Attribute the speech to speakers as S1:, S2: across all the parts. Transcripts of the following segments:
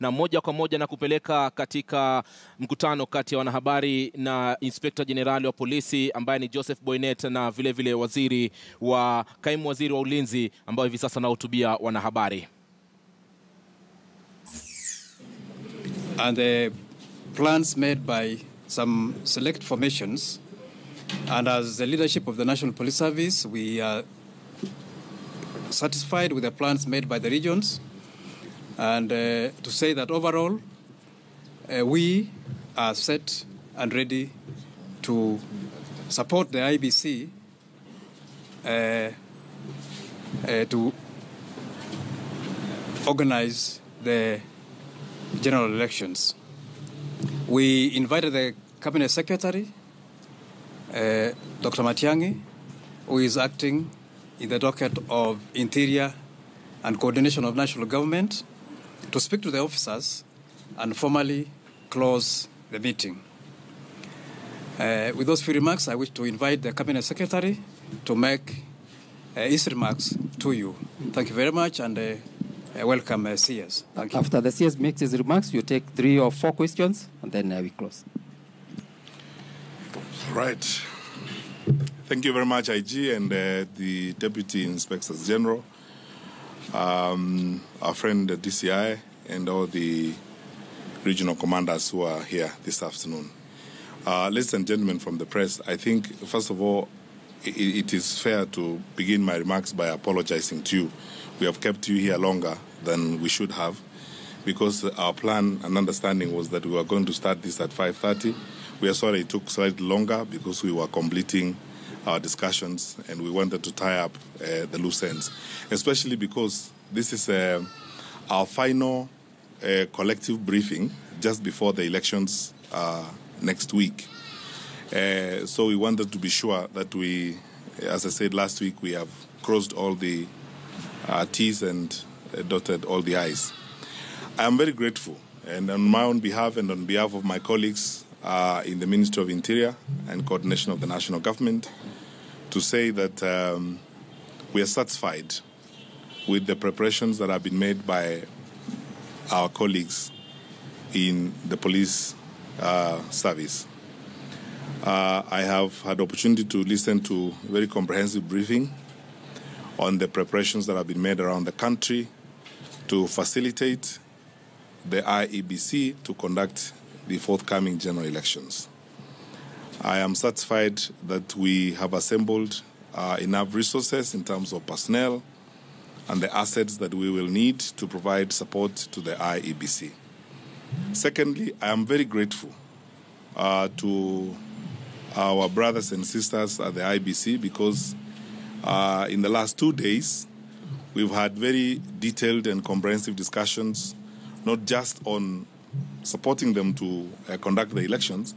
S1: na moja kwa moja na kupeleka katika mkutano kati ya wanahabari na Inspector Generali wa polisi ambaye ni Joseph Boinnet na vile kaimu waziri wa ulinzi ambao hivi sasa anahutubia wanahabari.
S2: And the plans made by some select formations, and as the leadership of the National Police Service, we are satisfied with the plans made by the regions, and to say that overall we are set and ready to support the IBC to organize the general elections. We invited the Cabinet Secretary, Dr. Matiang'i, who is acting in the docket of Interior and Coordination of National Government, to speak to the officers and formally close the meeting. With those few remarks, I wish to invite the Cabinet Secretary to make his remarks to you. Thank you very much, and welcome, CS. Thank you.
S3: After the CS makes his remarks, you take 3 or 4 questions, and then we close.
S4: Right. Thank you very much, IG, and the Deputy Inspectors General, our friend the DCI, and all the regional commanders who are here this afternoon. Ladies and gentlemen from the press, I think, first of all, it is fair to begin my remarks by apologizing to you. We have kept you here longer than we should have, because our plan and understanding was that we were going to start this at 5:30. We are sorry it took slightly longer because we were completing our discussions and we wanted to tie up the loose ends, especially because this is our final collective briefing just before the elections next week. So we wanted to be sure that we, as I said last week, we have crossed all the T's and dotted all the I's. I am very grateful, and on my own behalf and on behalf of my colleagues in the Ministry of Interior and Coordination of the National Government, to say that we are satisfied with the preparations that have been made by our colleagues in the police service. I have had the opportunity to listen to a very comprehensive briefing on the preparations that have been made around the country to facilitate the IEBC to conduct the forthcoming general elections. I am satisfied that we have assembled enough resources in terms of personnel and the assets that we will need to provide support to the IEBC. Secondly, I am very grateful to our brothers and sisters at the IBC, because in the last 2 days, we've had very detailed and comprehensive discussions, not just on supporting them to conduct the elections,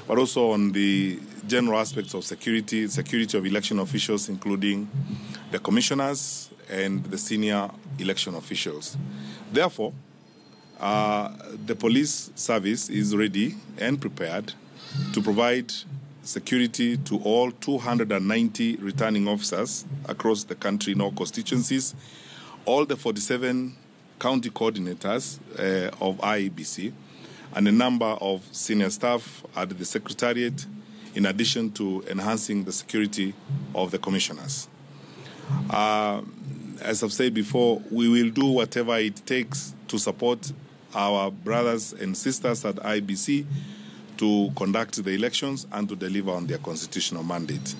S4: but also on the general aspects of security of election officials, including the commissioners and the senior election officials. Therefore, the police service is ready and prepared to provide security to all 290 returning officers across the country in all constituencies, all the 47 county coordinators of IEBC, and a number of senior staff at the Secretariat, in addition to enhancing the security of the commissioners. As I've said before, we will do whatever it takes to support our brothers and sisters at IBC to conduct the elections and to deliver on their constitutional mandate.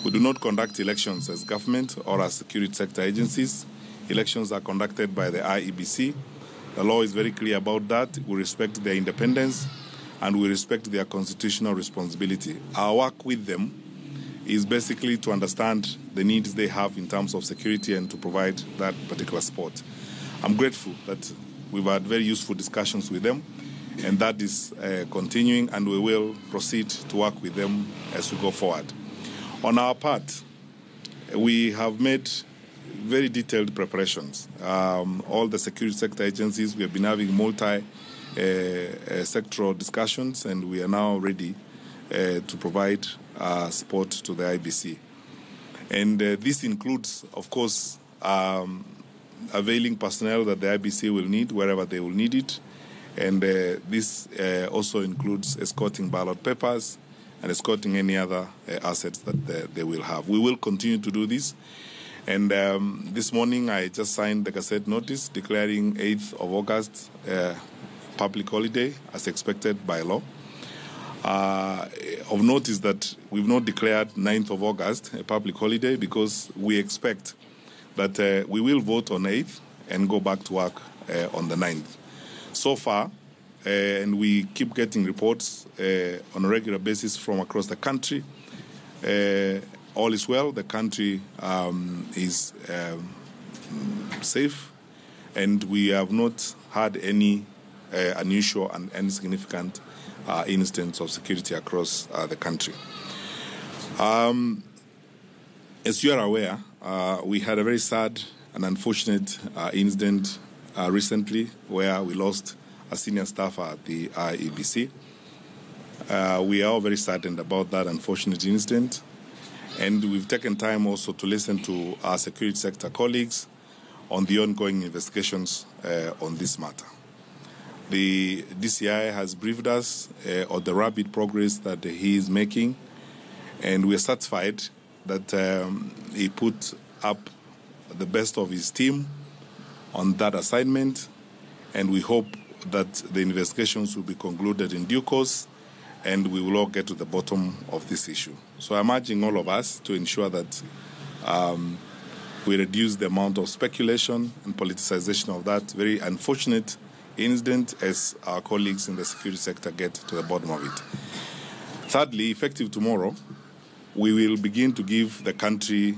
S4: We do not conduct elections as government or as security sector agencies. Elections are conducted by the IEBC. The law is very clear about that. We respect their independence and we respect their constitutional responsibility. Our work with them is basically to understand the needs they have in terms of security and to provide that particular support. I'm grateful that we've had very useful discussions with them, and that is continuing, and we will proceed to work with them as we go forward. On our part, we have made very detailed preparations. All the security sector agencies, we have been having multi-sectoral discussions, and we are now ready to provide support to the IBC. And this includes, of course, availing personnel that the IBC will need wherever they will need it. And this also includes escorting ballot papers and escorting any other assets that they will have. We will continue to do this. And this morning I just signed the Gazette notice declaring 8th of August public holiday as expected by law. Of note is that we've not declared 9th of August a public holiday because we expect that we will vote on 8th and go back to work on the 9th. So far, and we keep getting reports on a regular basis from across the country, all is well. The country is safe, and we have not had any unusual and any significant incidents of security across the country. As you are aware, we had a very sad and unfortunate incident recently where we lost a senior staffer at the IEBC. We are all very saddened about that unfortunate incident, and we've taken time also to listen to our security sector colleagues on the ongoing investigations on this matter. The DCI has briefed us on the rapid progress that he is making, and we are satisfied that he put up the best of his team on that assignment, and we hope that the investigations will be concluded in due course and we will all get to the bottom of this issue. So I'm urging all of us to ensure that we reduce the amount of speculation and politicization of that very unfortunate incident as our colleagues in the security sector get to the bottom of it. Thirdly, effective tomorrow, we will begin to give the country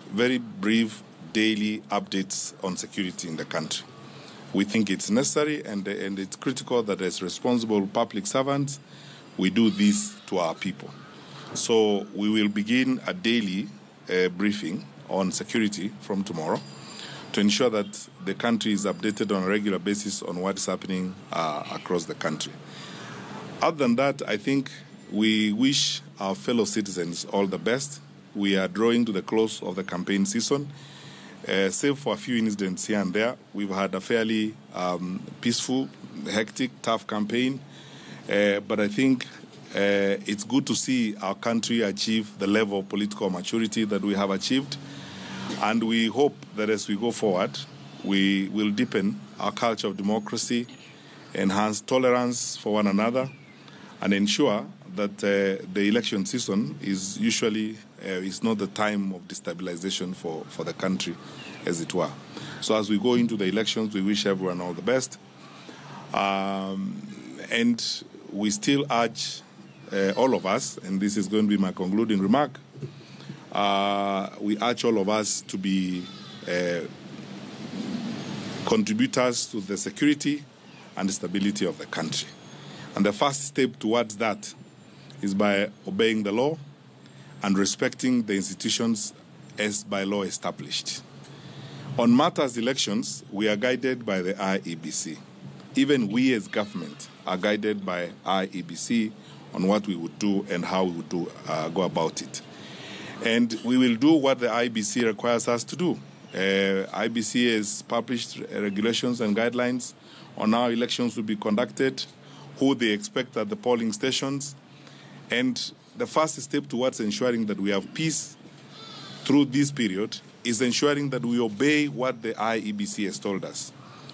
S4: very brief daily updates on security in the country. We think it's necessary and it's critical that as responsible public servants, we do this to our people. So we will begin a daily briefing on security from tomorrow to ensure that the country is updated on a regular basis on what's happening across the country. Other than that, I think we wish our fellow citizens all the best. We are drawing to the close of the campaign season. Save for a few incidents here and there, we've had a fairly peaceful, hectic, tough campaign. But I think it's good to see our country achieve the level of political maturity that we have achieved. And we hope that as we go forward, we will deepen our culture of democracy, enhance tolerance for one another, and ensure that the election season is usually is not the time of destabilization for the country, as it were. So as we go into the elections, we wish everyone all the best. And we still urge all of us, and this is going to be my concluding remark, we urge all of us to be contributors to the security and stability of the country. And the first step towards that is by obeying the law and respecting the institutions as by law established. On matters elections, we are guided by the IEBC. Even we as government are guided by IEBC on what we would do and how we would go about it. And we will do what the IEBC requires us to do. IEBC has published regulations and guidelines on how elections will be conducted, who they expect at the polling stations, and the first step towards ensuring that we have peace through this period is ensuring that we obey what the IEBC has told us.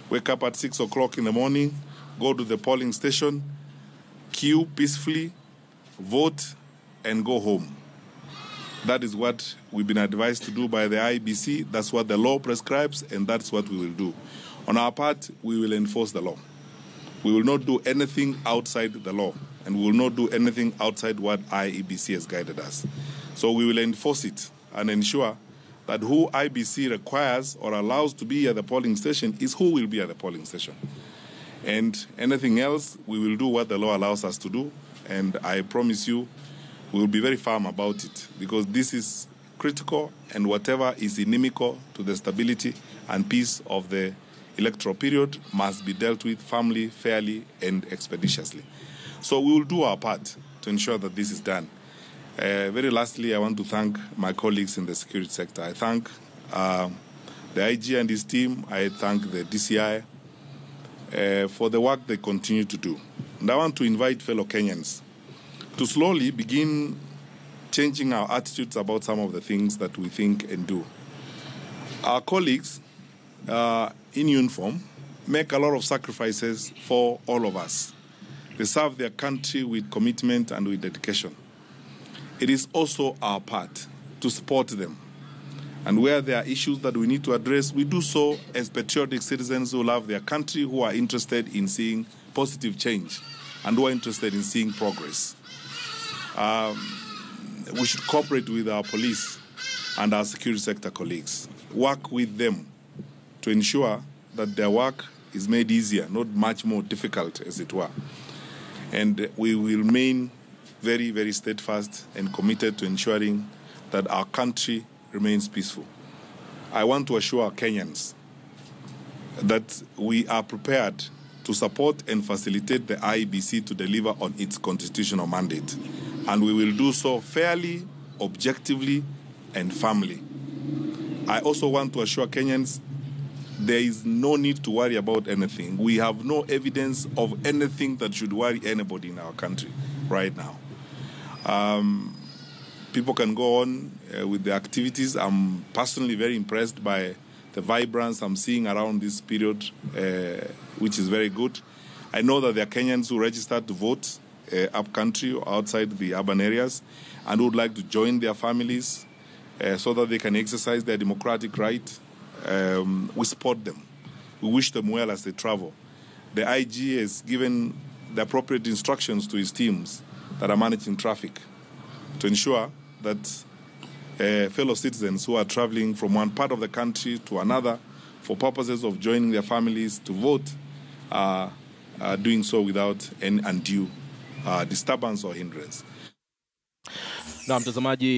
S4: Wake up at 6 o'clock in the morning, go to the polling station, queue peacefully, vote, and go home. That is what we've been advised to do by the IEBC. That's what the law prescribes, and that's what we will do. On our part, we will enforce the law. We will not do anything outside the law, and we will not do anything outside what IEBC has guided us. So we will enforce it and ensure that who IEBC requires or allows to be at the polling station is who will be at the polling station. And anything else, we will do what the law allows us to do, and I promise you, we will be very firm about it, because this is critical, and whatever is inimical to the stability and peace of the electoral period must be dealt with firmly, fairly, and expeditiously. So we will do our part to ensure that this is done. Very lastly, I want to thank my colleagues in the security sector. I thank the the IG and his team. I thank the DCI for the work they continue to do. And I want to invite fellow Kenyans to slowly begin changing our attitudes about some of the things that we think and do. Our colleagues in uniform make a lot of sacrifices for all of us. They serve their country with commitment and with dedication. It is also our part to support them. And where there are issues that we need to address, we do so as patriotic citizens who love their country, who are interested in seeing positive change and who are interested in seeing progress. We should cooperate with our police and our security sector colleagues, work with them to ensure that their work is made easier, not much more difficult, as it were. And we will remain very, very steadfast and committed to ensuring that our country remains peaceful. I want to assure Kenyans that we are prepared to support and facilitate the IEBC to deliver on its constitutional mandate. And we will do so fairly, objectively, and firmly. I also want to assure Kenyans there is no need to worry about anything. We have no evidence of anything that should worry anybody in our country right now. People can go on with the activities. I'm personally very impressed by the vibrance I'm seeing around this period, which is very good. I know that there are Kenyans who registered to vote up country or outside the urban areas and would like to join their families so that they can exercise their democratic right. We support them. We wish them well as they travel. The IG has given the appropriate instructions to his teams that are managing traffic to ensure that fellow citizens who are traveling from one part of the country to another for purposes of joining their families to vote are doing so without any undue disturbance or hindrance.
S1: Na mtazamaji